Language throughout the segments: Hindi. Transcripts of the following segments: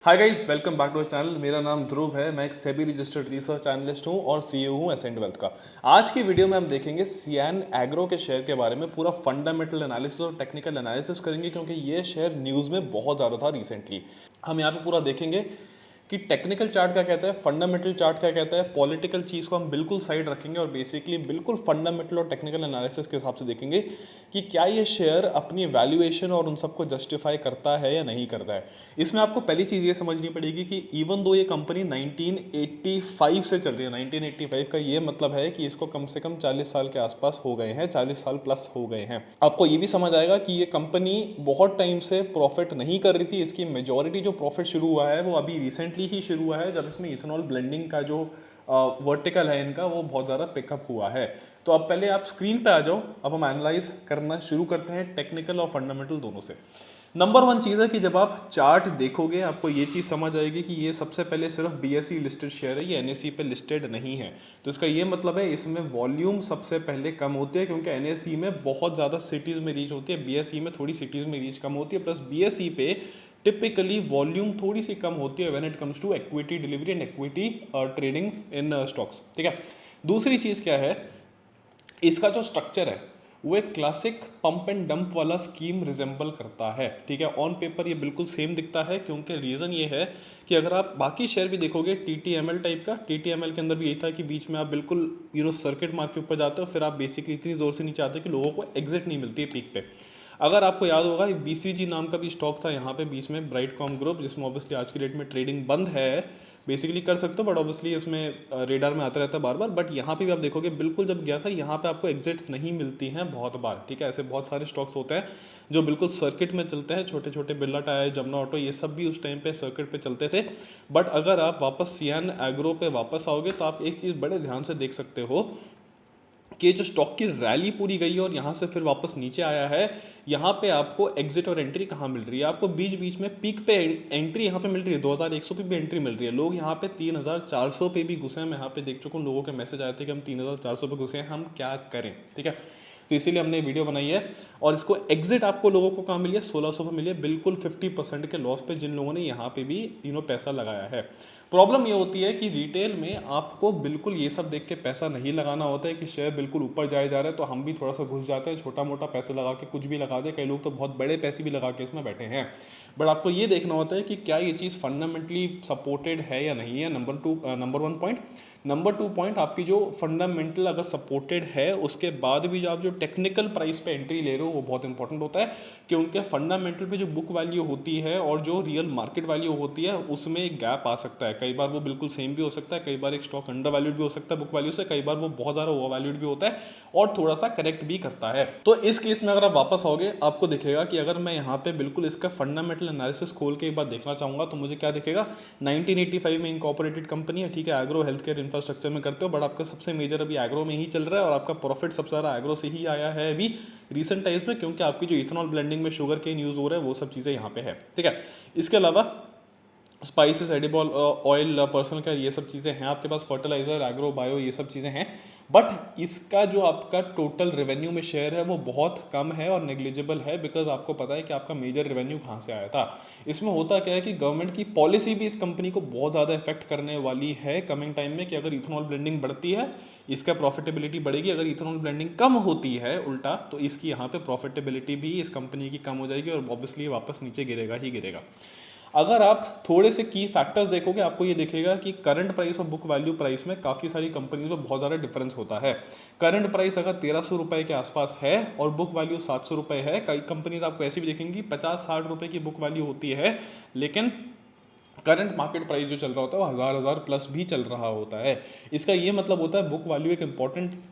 Hi guys, welcome back to channel. मेरा नाम ध्रुव है। मैं एक सेबी रजिस्टर्ड रिसर्च एनालिस्ट हूं और सीईओ हूं एसेंट वेल्थ का। आज की वीडियो में हम देखेंगे सियान एग्रो के शेयर के बारे में। पूरा फंडामेंटल एनालिसिस और टेक्निकल एनालिसिस करेंगे क्योंकि ये शेयर न्यूज़ में बहुत ज़्यादा था रिसेंटली। हम यहाँ पे पूरा देखेंगे कि टेक्निकल चार्ट क्या कहता है, फंडामेंटल चार्ट क्या कहता है, पॉलिटिकल चीज़ को हम बिल्कुल साइड रखेंगे और बेसिकली बिल्कुल फंडामेंटल और टेक्निकल एनालिसिस के हिसाब से देखेंगे कि क्या ये शेयर अपनी वैल्यूएशन और उन सबको जस्टिफाई करता है या नहीं करता है। इसमें आपको पहली चीज़ ये समझनी पड़ेगी कि इवन दो ये कंपनी 1985 से चल रही है, 1985 का ये मतलब है कि इसको कम से कम 40 साल के आसपास हो गए हैं, 40 साल प्लस हो गए हैं। आपको ये भी समझ आएगा कि ये कंपनी बहुत टाइम से प्रॉफिट नहीं कर रही थी। इसकी मेजॉरिटी जो प्रॉफिट शुरू हुआ है वो अभी रिसेंटली ही शुरू हुआ है, जब इसमें इथेनॉल ब्लेंडिंग का जो वर्टिकल है इनका वो बहुत ज़्यादा पिकअप हुआ है। तो अब पहले आप स्क्रीन पे आ जाओ। अब हम एनालाइज करना शुरू करते हैं टेक्निकल और फंडामेंटल दोनों से। नंबर वन चीज़ है कि जब आप चार्ट देखोगे आपको ये चीज़ समझ आएगी कि ये सबसे पहले सिर्फ बीएसई लिस्टेड शेयर है, ये एनएसई पे लिस्टेड नहीं है। तो इसका ये मतलब है इसमें वॉल्यूम सबसे पहले कम होती है, क्योंकि एनएसई में बहुत ज़्यादा सिटीज़ में रीच होती है, बीएसई में थोड़ी सिटीज़ में रीच कम होती है। प्लस बीएसई पे टिपिकली वॉल्यूम थोड़ी सी कम होती है when it comes to equity delivery and equity trading in stocks. ठीक है। दूसरी चीज़ क्या है, इसका जो स्ट्रक्चर है वो एक क्लासिक पंप एंड डंप वाला स्कीम रिजेंबल करता है। ठीक है, ऑन पेपर ये बिल्कुल सेम दिखता है, क्योंकि रीज़न ये है कि अगर आप बाकी शेयर भी देखोगे टीटीएमएल टाइप का, टीटीएमएल के अंदर भी यही था कि बीच में आप बिल्कुल सर्किट मार्क के ऊपर जाते हो, फिर आप बेसिकली इतनी ज़ोर से नीचे आते हो कि लोगों को एग्जिट नहीं मिलती है पीक पे। अगर आपको याद होगा बीसीजी नाम का भी स्टॉक था यहाँ पे बीच में, ब्राइटकॉम ग्रुप, जिसमें ऑब्वियसली आज की डेट में ट्रेडिंग बंद है। बेसिकली कर सकते हो बट ऑब्वियसली उसमें रेडार में आता रहता है बार बार। बट यहाँ पे भी आप देखोगे बिल्कुल जब गया था यहाँ पे आपको एग्जिट्स नहीं मिलती हैं बहुत बार। ठीक है, ऐसे बहुत सारे स्टॉक्स होते हैं जो बिल्कुल सर्किट में चलते हैं, छोटे छोटे बिरला टायर, जमुना ऑटो, ये सब भी उस टाइम पे सर्किट पे चलते थे। बट अगर आप वापस सियान एग्रो पे वापस आओगे तो आप एक चीज़ बड़े ध्यान से देख सकते हो कि जो स्टॉक की रैली पूरी गई है और यहाँ से फिर वापस नीचे आया है, यहाँ पे आपको एग्जिट और एंट्री कहाँ मिल रही है? आपको बीच बीच में पीक पे एंट्री यहाँ पे मिल रही है, 2100 पे भी एंट्री मिल रही है। लोग यहाँ पे 3400 पे भी घुसे हैं। मैं यहाँ पे देख चुका हूँ, लोगों के मैसेज आए थे कि हम 3400 पे घुसे हैं, हम क्या करें। ठीक है, तो इसीलिए हमने वीडियो बनाई है। और इसको एग्जिट आपको लोगों को कहाँ मिली है? 1600 पे मिली है, बिल्कुल 50% के लॉस पे, जिन लोगों ने यहाँ पे भी पैसा लगाया है। प्रॉब्लम ये होती है कि रिटेल में आपको बिल्कुल ये सब देख के पैसा नहीं लगाना होता है कि शेयर बिल्कुल ऊपर जाए जा रहा है तो हम भी थोड़ा सा घुस जाते हैं, छोटा मोटा पैसा लगा के कुछ भी लगा दे। कई लोग तो बहुत बड़े पैसे भी लगा के इसमें बैठे हैं। बट आपको ये देखना होता है कि क्या ये चीज़ फंडामेंटली सपोर्टेड है या नहीं है। Number one point. Number two point, आपकी जो फंडामेंटल अगर सपोर्टेड है उसके बाद भी जो आप जो टेक्निकल प्राइस पे एंट्री ले रहे हो वो बहुत इंपॉर्टेंट होता है, क्योंकि फंडामेंटल पे जो बुक वैल्यू होती है और जो रियल मार्केट वैल्यू होती है उसमें एक गैप आ सकता है। कई बार वो बिल्कुल सेम भी हो सकता है, कई बार एक स्टॉक अंडर वैल्यूड भी हो सकता है बुक वैल्यू से, कई बार वो बहुत ज़्यादा ओवर वैल्यूड भी होता है और थोड़ा सा करेक्ट भी करता है। तो इस केस में अगर आप वापस आओगे आपको दिखेगा कि अगर मैं यहाँ पे बिल्कुल इसका फंडामेंटल एनालिसिस खोल के एक बार देखना चाहूँगा तो मुझे क्या दिखेगा? 1985 में इनकॉर्पोरेटेड कंपनी है। ठीक है, एग्रो हेल्थ केयर इंफ्रास्ट्रक्चर में करते हो, बट आपका सबसे मेजर अभी एग्रो में ही चल रहा है और आपका प्रॉफिट सबसे ज़्यादा एग्रो से ही आया है अभी रिसेंट टाइम्स में, क्योंकि आपकी जो इथेनॉल ब्लेंडिंग में शुगर केन यूज़ हो रहा है वो सब चीज़ें यहाँ पे है। ठीक है, इसके अलावा spices, edible oil, personal care, ये सब चीज़ें हैं आपके पास, फर्टिलाइजर, एग्रो, बायो, ये सब चीज़ें हैं। बट इसका जो आपका टोटल रेवेन्यू में शेयर है वो बहुत कम है और नेग्लिजिबल है, बिकॉज आपको पता है कि आपका मेजर रेवेन्यू कहाँ से आया था। इसमें होता क्या है कि गवर्नमेंट की पॉलिसी भी इस कंपनी को बहुत ज़्यादा इफेक्ट करने वाली है कमिंग टाइम में, कि अगर इथेनॉल ब्लेंडिंग बढ़ती है इसका प्रॉफिटेबिलिटी बढ़ेगी, अगर इथेनॉल ब्लेंडिंग कम होती है उल्टा तो इसकी यहाँ पे प्रॉफिटेबिलिटी भी इस कंपनी की कम हो जाएगी और ऑब्वियसली वापस नीचे गिरेगा ही गिरेगा। अगर आप थोड़े से की फैक्टर्स देखोगे आपको ये दिखेगा कि करंट प्राइस और बुक वैल्यू प्राइस में काफ़ी सारी कंपनीज में बहुत ज़्यादा डिफरेंस होता है। करंट प्राइस अगर 1300 रुपये के आसपास है और बुक वैल्यू 700 रुपये है, कई कंपनीज आपको ऐसी भी दिखेंगी 50-60 रुपये की बुक वैल्यू होती है, लेकिन करंट मार्केट प्राइस जो चल रहा होता है वो हज़ार प्लस भी चल रहा होता है। इसका ये मतलब होता है बुक वैल्यू एक इंपॉर्टेंट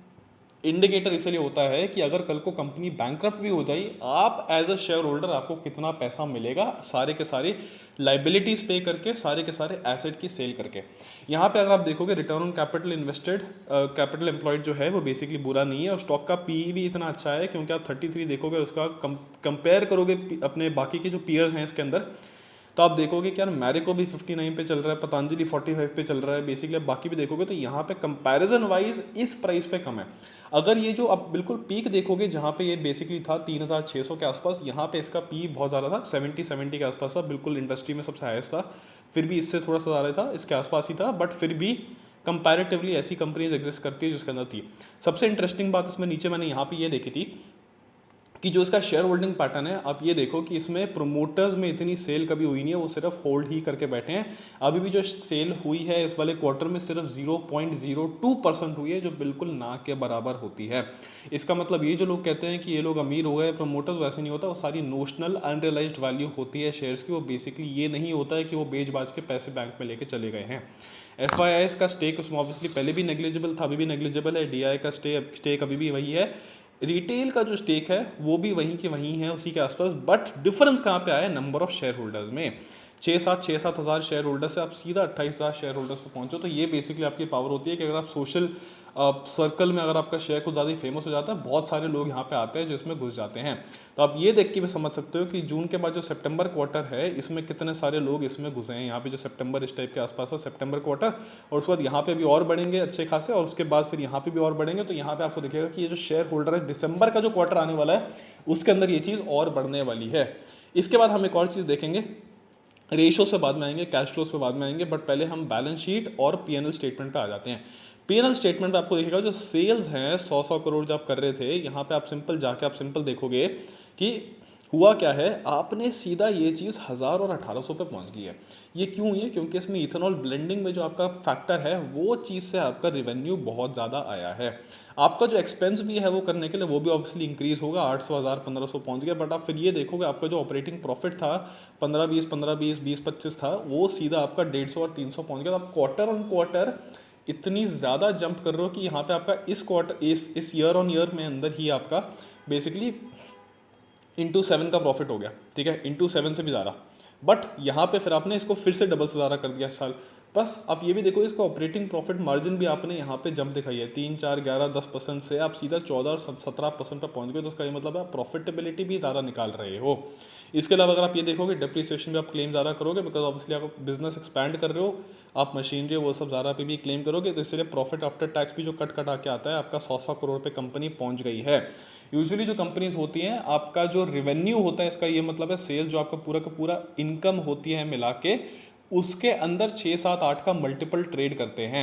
इंडिकेटर इसलिए होता है कि अगर कल को कंपनी बैंकक्रप्ट भी हो जाए, आप एज अ शेयर होल्डर आपको कितना पैसा मिलेगा सारे के सारे लाइबिलिटीज पे करके, सारे के सारे एसेट की सेल करके। यहाँ पे अगर आप देखोगे return on capital invested, capital employed जो है वो बेसिकली बुरा नहीं है और स्टॉक का पी भी इतना अच्छा है, क्योंकि आप 33 देखोगे उसका कंपेयर करोगे अपने बाकी के जो पीयर्स हैं इसके अंदर तो आप देखोगे कि यार मैरिको भी 59 पे चल रहा है, पतंजलि 45 पे चल रहा है, बेसिकली बाकी भी देखोगे तो यहाँ पे कंपैरिजन वाइज इस प्राइस पे कम है। अगर ये जो आप बिल्कुल पीक देखोगे जहाँ पे ये बेसिकली था 3600 के आसपास, यहाँ पे इसका पी बहुत ज़्यादा था, 70 के आसपास था, बिल्कुल इंडस्ट्री में सबसे हाईएस्ट था। फिर भी इससे थोड़ा सा ज़्यादा था, इसके आसपास ही था, बट फिर भी कंपैरेटिवली ऐसी कंपनीज एग्जिस्ट करती है जिसके अंदर थी। सबसे इंटरेस्टिंग बात इसमें नीचे मैंने यहाँ पे ये देखी थी कि जो इसका शेयर होल्डिंग पैटर्न है, आप ये देखो कि इसमें प्रोमोटर्स में इतनी सेल कभी हुई नहीं है, वो सिर्फ होल्ड ही करके बैठे हैं। अभी भी जो सेल हुई है इस वाले क्वार्टर में सिर्फ 0.02% हुई है, जो बिल्कुल ना के बराबर होती है। इसका मतलब ये जो लोग कहते हैं कि ये लोग अमीर हो गए प्रमोटर्स, वैसे नहीं होता। वो सारी नोशनल अनरियलाइज्ड वैल्यू होती है शेयर्स की। वो बेसिकली ये नहीं होता है कि वो बेच बाज के पैसे बैंक में लेके चले गए हैं। FIIs का स्टेक उसमें ऑब्वियसली पहले भी नेग्लिजिबल था, अभी भी नेग्लिजिबल है। DI का स्टेक अभी भी वही है। रिटेल का जो स्टेक है वो भी वहीं के वहीं है, उसी के आसपास। बट डिफरेंस कहाँ पे आया है? नंबर ऑफ शेयर होल्डर्स में। 6-7 हज़ार शेयर होल्डर से आप सीधा 28,000 शेयर होल्डर्स पे पहुंचो। तो ये बेसिकली आपकी पावर होती है कि अगर आप सोशल सर्कल में अगर आपका शेयर कुछ ज़्यादा ही फेमस हो जाता है, बहुत सारे लोग यहाँ पे आते हैं जिसमें घुस जाते हैं। तो आप ये देख के भी समझ सकते हो कि जून के बाद जो सितंबर क्वार्टर है इसमें कितने सारे लोग इसमें घुसे हैं। यहाँ पे जो सितंबर इस टाइप के आसपास है सितंबर क्वार्टर, और उसके बाद यहाँ पे भी और बढ़ेंगे अच्छे खासे, और उसके बाद फिर यहाँ पे भी और बढ़ेंगे। तो यहाँ पे आपको दिखेगा कि ये जो शेयर होल्डर है, दिसंबर का जो क्वार्टर आने वाला है उसके अंदर ये चीज़ और बढ़ने वाली है। इसके बाद हम एक और चीज़ देखेंगे, रेशो से बाद में आएंगे, कैश फ्लो से बाद में आएंगे, बट पहले हम बैलेंस शीट और PNL स्टेटमेंट पे आ जाते हैं। PNL स्टेटमेंट पे आपको दिखेगा जो सेल्स हैं 100 करोड़ जो आप कर रहे थे, यहाँ पे आप सिंपल जाके आप सिंपल देखोगे कि हुआ क्या है, आपने सीधा ये चीज़ 1000 और 1800 पे पहुंच गई है। ये क्यों हुई है? क्योंकि इसमें इथेनॉल ब्लेंडिंग में जो आपका फैक्टर है वो चीज़ से आपका रेवेन्यू बहुत ज़्यादा आया है। आपका जो एक्सपेंस भी है वो करने के लिए वो भी ऑब्वियसली इंक्रीज होगा, 800 1000 1500 पहुंच गया। बट आप फिर ये देखोगे आपका जो ऑपरेटिंग प्रॉफिट था 15-20 20-25 था, वो सीधा आपका 150 और 300 पहुंच गया। तो आप क्वार्टर ऑन क्वार्टर इतनी ज़्यादा जंप कर रहे हो कि यहाँ पे आपका इस क्वार्टर इस ईयर ऑन ईयर में अंदर ही आपका बेसिकली इंटू 7 का प्रॉफिट हो गया, ठीक है, इंटू 7 से भी ज़्यादा। बट यहाँ पे फिर आपने इसको फिर से डबल से ज़्यादा कर दिया इस साल। बस आप ये भी देखो इसका ऑपरेटिंग प्रॉफिट मार्जिन भी आपने यहाँ पे जंप दिखाई है, 3 4 11 10% से आप सीधा 14 और 17% पर पहुँच गए। तो उसका ये मतलब है प्रॉफिटेबिलिटी भी ज़्यादा निकाल रहे हो। इसके अलावा अगर आप ये देखोगे डिप्रिसिएशन भी आप क्लेम ज़्यादा करोगे, बिकॉज ऑब्वियसली आप बिजनेस एक्सपैंड कर रहे हो, आप मशीनरी वो सब ज़्यादा पे भी क्लेम करोगे। तो इसलिए प्रॉफिट आफ्टर टैक्स भी जो कट कटा के आता है आपका 100 करोड़ पे कंपनी पहुंच गई है। यूजुअली जो कंपनीज होती हैं आपका जो रेवेन्यू होता है, इसका ये मतलब है सेल जो आपका पूरा का पूरा इनकम होती है मिला के, उसके अंदर 6-7-8 का मल्टीपल ट्रेड करते हैं।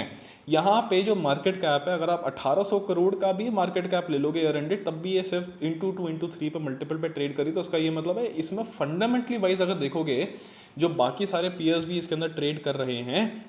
यहाँ पे जो मार्केट कैप है, अगर आप 1800 करोड़ का भी मार्केट कैप ले लोगे ईयर एंडेड, तब भी ये सिर्फ इंटू 2 इंटू 3 पे मल्टीपल पे ट्रेड करी। तो उसका ये मतलब है इसमें फंडामेंटली वाइज अगर देखोगे जो बाकी सारे पीयर्स भी इसके अंदर ट्रेड कर रहे हैं,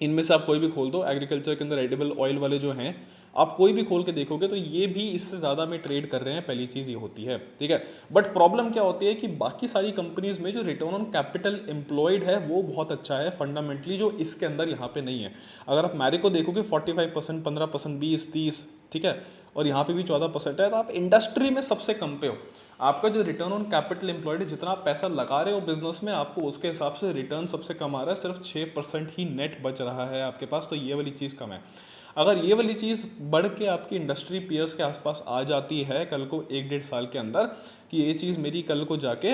इनमें से आप कोई भी खोल दो, एग्रीकल्चर के अंदर एडिबल ऑयल वाले जो हैं आप कोई भी खोल के देखोगे तो ये भी इससे ज़्यादा में ट्रेड कर रहे हैं। पहली चीज़ ये होती है, ठीक है। बट प्रॉब्लम क्या होती है कि बाकी सारी कंपनीज में जो रिटर्न ऑन कैपिटल एम्प्लॉयड है वो बहुत अच्छा है फंडामेंटली, जो इसके अंदर यहाँ पे नहीं है। अगर आप मैरिको देखोगे 45%, 15%, 20-30, ठीक है, और यहाँ पे भी 14% है, तो आप इंडस्ट्री में सबसे कम पे हो। आपका जो रिटर्न ऑन कैपिटल एम्प्लॉयड है, जितना आप पैसा लगा रहे हो बिजनेस में, आपको उसके हिसाब से रिटर्न सबसे कम आ रहा है, सिर्फ 6% ही नेट बच रहा है आपके पास। तो ये वाली चीज़ कम है। अगर ये वाली चीज़ बढ़ के आपकी इंडस्ट्री पीयर्स के आसपास आ जाती है कल को 1-1.5 साल के अंदर, कि ये चीज़ मेरी कल को जाके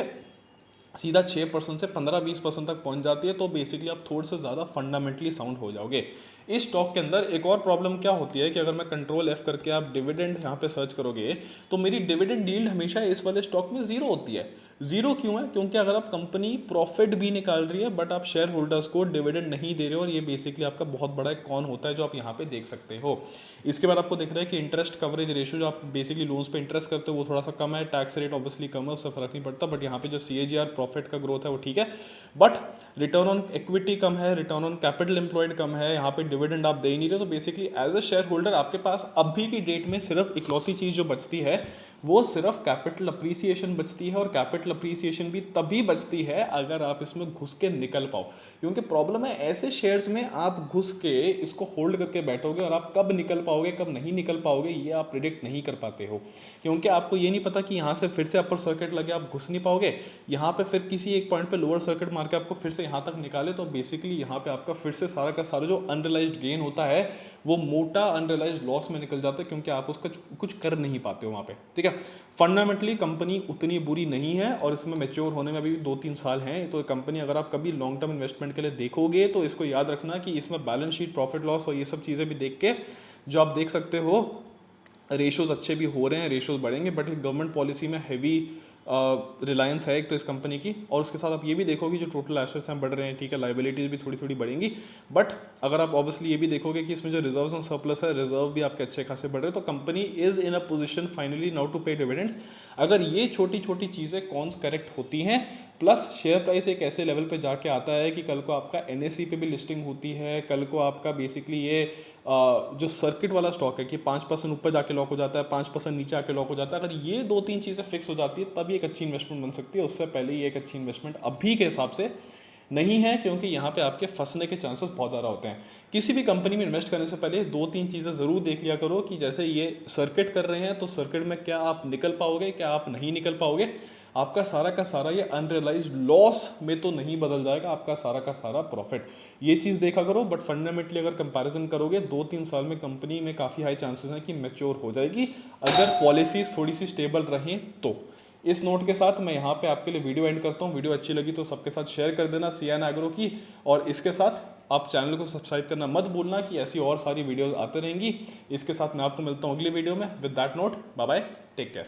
सीधा 6% से 15-20% तक पहुंच जाती है, तो बेसिकली आप थोड़े से ज़्यादा फंडामेंटली साउंड हो जाओगे। इस स्टॉक के अंदर एक और प्रॉब्लम क्या होती है कि अगर मैं कंट्रोल F करके आप डिविडेंड यहाँ पे सर्च करोगे तो मेरी डिविडेंड यील्ड हमेशा इस वाले स्टॉक में जीरो होती है। जीरो क्यों है? क्योंकि अगर आप कंपनी प्रॉफिट भी निकाल रही है बट आप शेयर होल्डर्स को डिविडेंड नहीं दे रहे हो, और ये बेसिकली आपका बहुत बड़ा एक कॉन होता है जो आप यहाँ पे देख सकते हो। इसके बाद आपको दिख रहा है कि इंटरेस्ट कवरेज रेशियो जो आप बेसिकली लोन्स पे इंटरेस्ट करते हो वो थोड़ा सा कम है, टैक्स रेट ऑब्वियसली कम है, उससे फर्क नहीं पड़ता। बट यहाँ पे जो CAGR प्रॉफिट का ग्रोथ है वो ठीक है, बट रिटर्न ऑन इक्विटी कम है, रिटर्न ऑन कैपिटल एम्प्लॉयड कम है, यहाँ पे डिविडेंड आप दे ही नहीं रहे। तो basically as a shareholder आपके पास अभी की डेट में सिर्फ इकलौती चीज़ जो बचती है वो सिर्फ कैपिटल अप्रिसिएशन बचती है, और कैपिटल अप्रिसिएशन भी तभी बचती है अगर आप इसमें घुस के निकल पाओ। क्योंकि प्रॉब्लम है ऐसे शेयर्स में आप घुस के इसको होल्ड करके बैठोगे और आप कब निकल पाओगे कब नहीं निकल पाओगे ये आप प्रिडिक्ट नहीं कर पाते हो, क्योंकि आपको ये नहीं पता कि यहाँ से फिर से अपर सर्किट लगे आप घुस नहीं पाओगे, यहाँ पे फिर किसी एक पॉइंट पे लोअर सर्किट मार के आपको फिर से यहाँ तक निकाले, तो बेसिकली यहाँ पे आपका फिर से सारा का सारा जो अनरियलाइज्ड गेन होता है वो मोटा अनरियलाइज्ड लॉस में निकल जाता है, क्योंकि आप उसका कुछ कर नहीं पाते हो वहाँ पे, ठीक है। फंडामेंटली कंपनी उतनी बुरी नहीं है और इसमें मैच्योर होने में अभी 2-3 साल हैं। तो कंपनी अगर आप कभी लॉन्ग टर्म इन्वेस्टमेंट के लिए देखोगे तो इसको याद रखना कि इसमें बैलेंस शीट, प्रॉफिट लॉस और ये सब चीज़ें भी देख के जो आप देख सकते हो, रेशोज अच्छे भी हो रहे हैं, रेशोज बढ़ेंगे, बट गवर्नमेंट पॉलिसी में हैवी रिलायंस है एक तो इस कंपनी की। और उसके साथ आप ये भी देखोगे जो टोटल एसेट्स हैं बढ़ रहे हैं, ठीक है, लाइबिलिटीज भी थोड़ी थोड़ी बढ़ेंगी। बट अगर आप ऑब्वियसली ये भी देखोगे कि इसमें जो रिजर्व्स एंड सरप्लस है, रिजर्व भी आपके अच्छे खासे बढ़ रहे हैं, तो company is in a position finally now to pay dividends. अगर ये छोटी छोटी चीज़ें कॉन्स करेक्ट होती हैं, प्लस शेयर प्राइस एक ऐसे लेवल पे जाके आता है कि कल को आपका एनएसई पे भी लिस्टिंग होती है, कल को आपका बेसिकली ये जो सर्किट वाला स्टॉक है कि 5% ऊपर जाके लॉक हो जाता है, 5% नीचे आके लॉक हो जाता है, अगर ये 2-3 चीज़ें फिक्स हो जाती है तब ये एक अच्छी इन्वेस्टमेंट बन सकती है। उससे पहले ये एक अच्छी इन्वेस्टमेंट अभी के हिसाब से नहीं है, क्योंकि यहाँ पे आपके फंसने के चांसेस बहुत ज़्यादा होते हैं। किसी भी कंपनी में इन्वेस्ट करने से पहले 2-3 चीज़ें ज़रूर देख लिया करो कि जैसे ये सर्किट कर रहे हैं तो सर्किट में क्या आप निकल पाओगे, क्या आप नहीं निकल पाओगे, आपका सारा का सारा ये अनरियलाइज्ड लॉस में तो नहीं बदल जाएगा आपका सारा का सारा प्रॉफिट। ये चीज़ देखा करो। बट फंडामेंटली अगर कंपैरिजन करोगे 2-3 साल में कंपनी में काफ़ी हाई चांसेस हैं कि मैच्योर हो जाएगी, अगर पॉलिसीज थोड़ी सी स्टेबल रहें तो। इस नोट के साथ मैं यहाँ पे आपके लिए वीडियो एंड करता हूँ। वीडियो अच्छी लगी तो सबके साथ शेयर कर देना CN एग्रो की, और इसके साथ आप चैनल को सब्सक्राइब करना मत भूलना कि ऐसी और सारी वीडियोस आते रहेंगी। इसके साथ मैं आपको मिलता हूँ अगली वीडियो में। With that note, bye bye, take care.